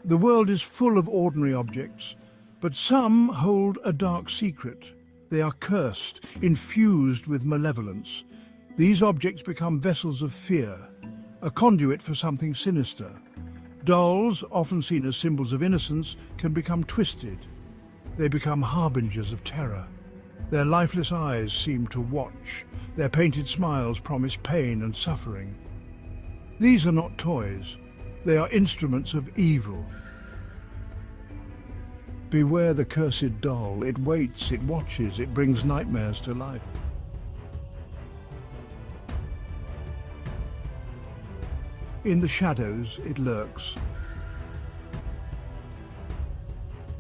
The world is full of ordinary objects, but some hold a dark secret. They are cursed, infused with malevolence. These objects become vessels of fear, a conduit for something sinister. Dolls, often seen as symbols of innocence, can become twisted. They become harbingers of terror. Their lifeless eyes seem to watch. Their painted smiles promise pain and suffering. These are not toys. They are instruments of evil. Beware the cursed doll. It waits, it watches, it brings nightmares to life. In the shadows, it lurks.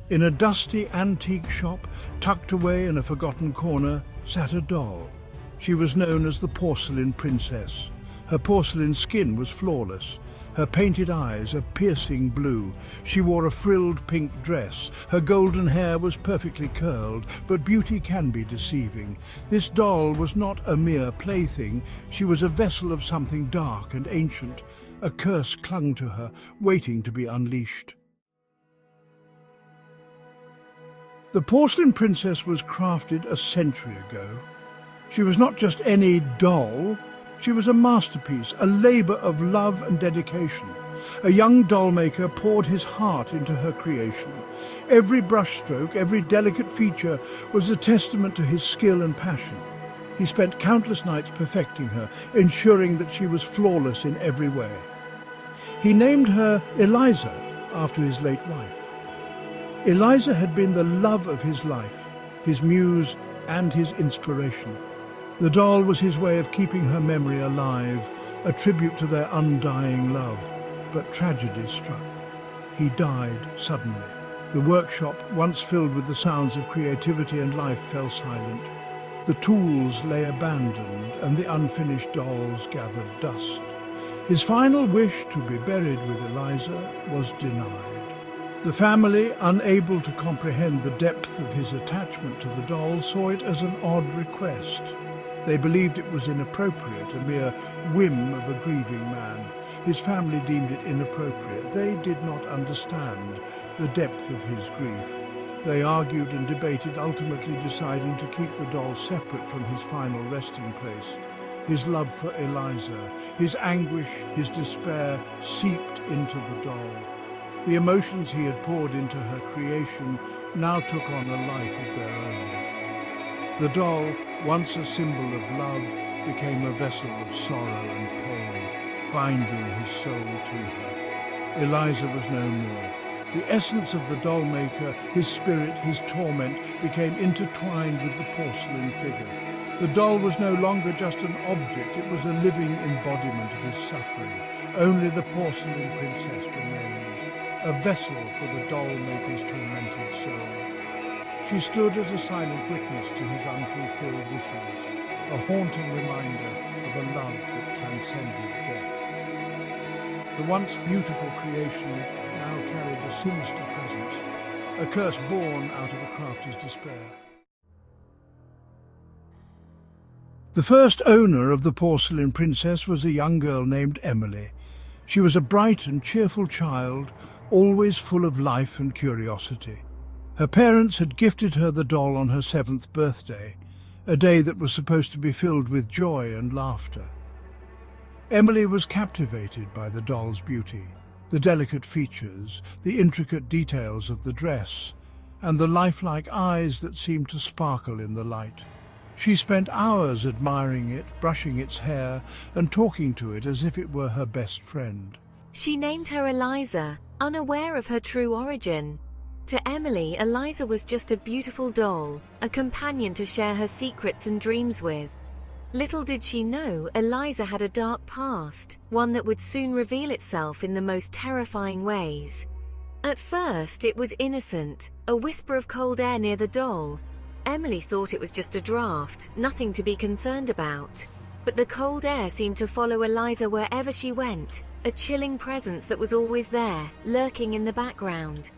In a dusty antique shop, tucked away in a forgotten corner, sat a doll. She was known as the Porcelain Princess. Her porcelain skin was flawless. Her painted eyes a piercing blue. She wore a frilled pink dress. Her golden hair was perfectly curled, but beauty can be deceiving. This doll was not a mere plaything. She was a vessel of something dark and ancient. A curse clung to her, waiting to be unleashed. The Porcelain Princess was crafted a century ago. She was not just any doll. She was a masterpiece, a labor of love and dedication. A young doll maker poured his heart into her creation. Every brushstroke, every delicate feature was a testament to his skill and passion. He spent countless nights perfecting her, ensuring that she was flawless in every way. He named her Eliza after his late wife. Eliza had been the love of his life, his muse and his inspiration. The doll was his way of keeping her memory alive, a tribute to their undying love. But tragedy struck. He died suddenly. The workshop, once filled with the sounds of creativity and life, fell silent. The tools lay abandoned, and the unfinished dolls gathered dust. His final wish to be buried with Eliza was denied. The family, unable to comprehend the depth of his attachment to the doll, saw it as an odd request. They believed it was inappropriate, a mere whim of a grieving man. His family deemed it inappropriate. They did not understand the depth of his grief. They argued and debated, ultimately deciding to keep the doll separate from his final resting place. His love for Eliza, his anguish, his despair seeped into the doll. The emotions he had poured into her creation now took on a life of their own. The doll, once a symbol of love, became a vessel of sorrow and pain, binding his soul to her. Eliza was no more. The essence of the doll maker, his spirit, his torment, became intertwined with the porcelain figure. The doll was no longer just an object, it was a living embodiment of his suffering. Only the Porcelain Princess remained, a vessel for the doll maker's tormented soul. She stood as a silent witness to his unfulfilled wishes, a haunting reminder of a love that transcended death. The once beautiful creation now carried a sinister presence, a curse born out of a crafter's despair. The first owner of the Porcelain Princess was a young girl named Emily. She was a bright and cheerful child, always full of life and curiosity. Her parents had gifted her the doll on her 7th birthday, a day that was supposed to be filled with joy and laughter. Emily was captivated by the doll's beauty, the delicate features, the intricate details of the dress, and the lifelike eyes that seemed to sparkle in the light. She spent hours admiring it, brushing its hair, and talking to it as if it were her best friend. She named her Eliza, unaware of her true origin. To Emily, Eliza was just a beautiful doll, a companion to share her secrets and dreams with. Little did she know, Eliza had a dark past, one that would soon reveal itself in the most terrifying ways. At first, it was innocent, a whisper of cold air near the doll. Emily thought it was just a draft, nothing to be concerned about. But the cold air seemed to follow Eliza wherever she went, a chilling presence that was always there, lurking in the background.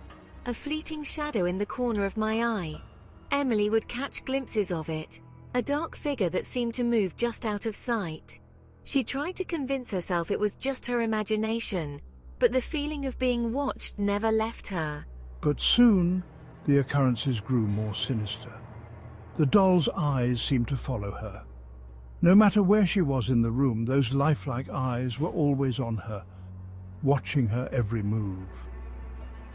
A fleeting shadow in the corner of my eye. Emily would catch glimpses of it, a dark figure that seemed to move just out of sight. She tried to convince herself it was just her imagination, but the feeling of being watched never left her. But soon, the occurrences grew more sinister. The doll's eyes seemed to follow her. No matter where she was in the room, those lifelike eyes were always on her, watching her every move.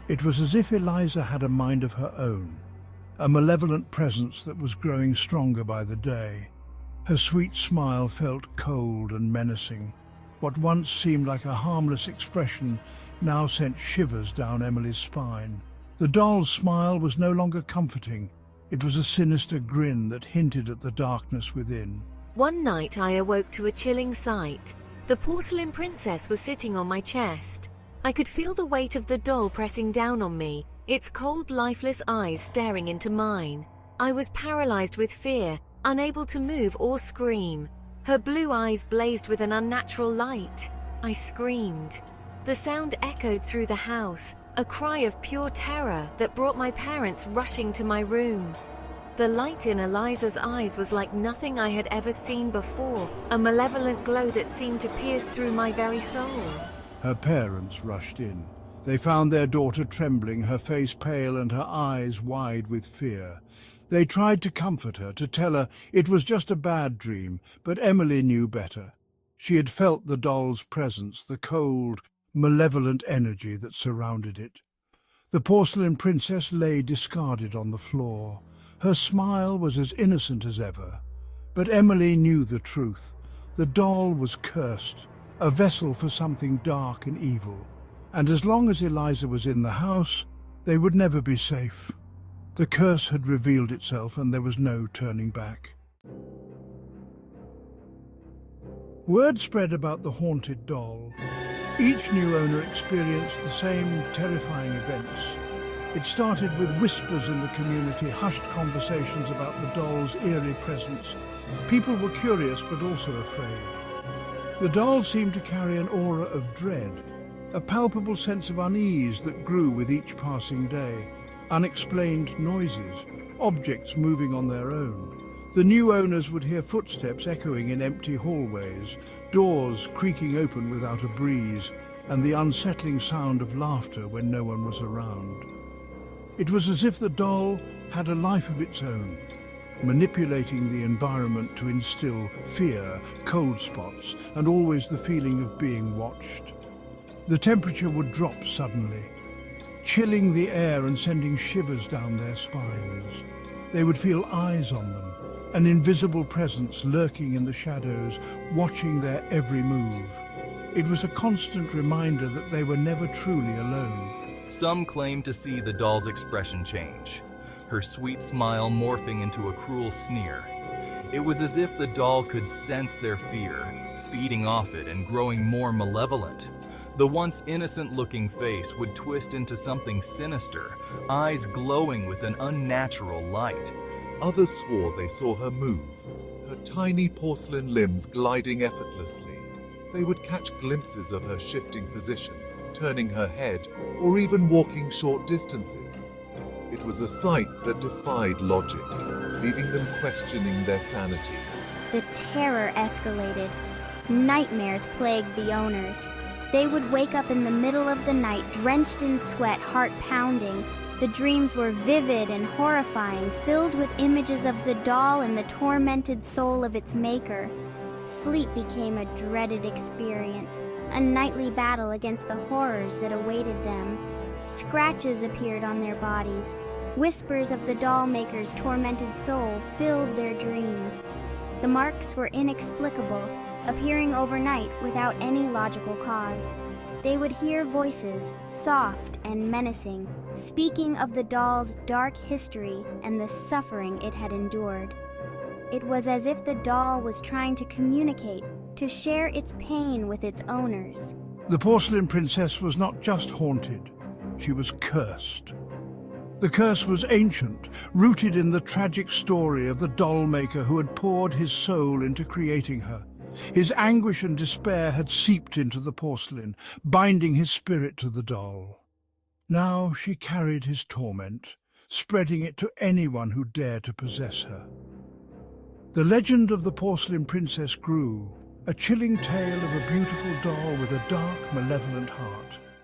It was as if Eliza had a mind of her own, a malevolent presence that was growing stronger by the day. Her sweet smile felt cold and menacing. What once seemed like a harmless expression now sent shivers down Emily's spine. The doll's smile was no longer comforting. It was a sinister grin that hinted at the darkness within. One night I awoke to a chilling sight. The porcelain princess was sitting on my chest. I could feel the weight of the doll pressing down on me, its cold, lifeless eyes staring into mine. I was paralyzed with fear, unable to move or scream. Her blue eyes blazed with an unnatural light. I screamed. The sound echoed through the house, a cry of pure terror that brought my parents rushing to my room. The light in Eliza's eyes was like nothing I had ever seen before, a malevolent glow that seemed to pierce through my very soul. Her parents rushed in. They found their daughter trembling, her face pale and her eyes wide with fear. They tried to comfort her, to tell her it was just a bad dream, but Emily knew better. She had felt the doll's presence, the cold, malevolent energy that surrounded it. The porcelain princess lay discarded on the floor. Her smile was as innocent as ever. But Emily knew the truth. The doll was cursed, a vessel for something dark and evil. And as long as Eliza was in the house, they would never be safe. The curse had revealed itself and there was no turning back. Word spread about the haunted doll. Each new owner experienced the same terrifying events. It started with whispers in the community, hushed conversations about the doll's eerie presence. People were curious but also afraid. The doll seemed to carry an aura of dread, a palpable sense of unease that grew with each passing day. Unexplained noises, objects moving on their own. The new owners would hear footsteps echoing in empty hallways, doors creaking open without a breeze, and the unsettling sound of laughter when no one was around. It was as if the doll had a life of its own, manipulating the environment to instill fear, cold spots, and always the feeling of being watched. The temperature would drop suddenly, chilling the air and sending shivers down their spines. They would feel eyes on them, an invisible presence lurking in the shadows, watching their every move. It was a constant reminder that they were never truly alone. Some claim to see the doll's expression change, her sweet smile morphing into a cruel sneer. It was as if the doll could sense their fear, feeding off it and growing more malevolent. The once innocent-looking face would twist into something sinister, eyes glowing with an unnatural light. Others swore they saw her move, her tiny porcelain limbs gliding effortlessly. They would catch glimpses of her shifting position, turning her head, or even walking short distances. It was a sight that defied logic, leaving them questioning their sanity. The terror escalated. Nightmares plagued the owners. They would wake up in the middle of the night, drenched in sweat, heart pounding. The dreams were vivid and horrifying, filled with images of the doll and the tormented soul of its maker. Sleep became a dreaded experience, a nightly battle against the horrors that awaited them. Scratches appeared on their bodies. Whispers of the doll maker's tormented soul filled their dreams. The marks were inexplicable, appearing overnight without any logical cause. They would hear voices, soft and menacing, speaking of the doll's dark history and the suffering it had endured. It was as if the doll was trying to communicate, to share its pain with its owners. The porcelain princess was not just haunted, she was cursed. The curse was ancient, rooted in the tragic story of the doll maker who had poured his soul into creating her. His anguish and despair had seeped into the porcelain, binding his spirit to the doll. Now she carried his torment, spreading it to anyone who dared to possess her. The legend of the porcelain princess grew, a chilling tale of a beautiful doll with a dark, malevolent heart.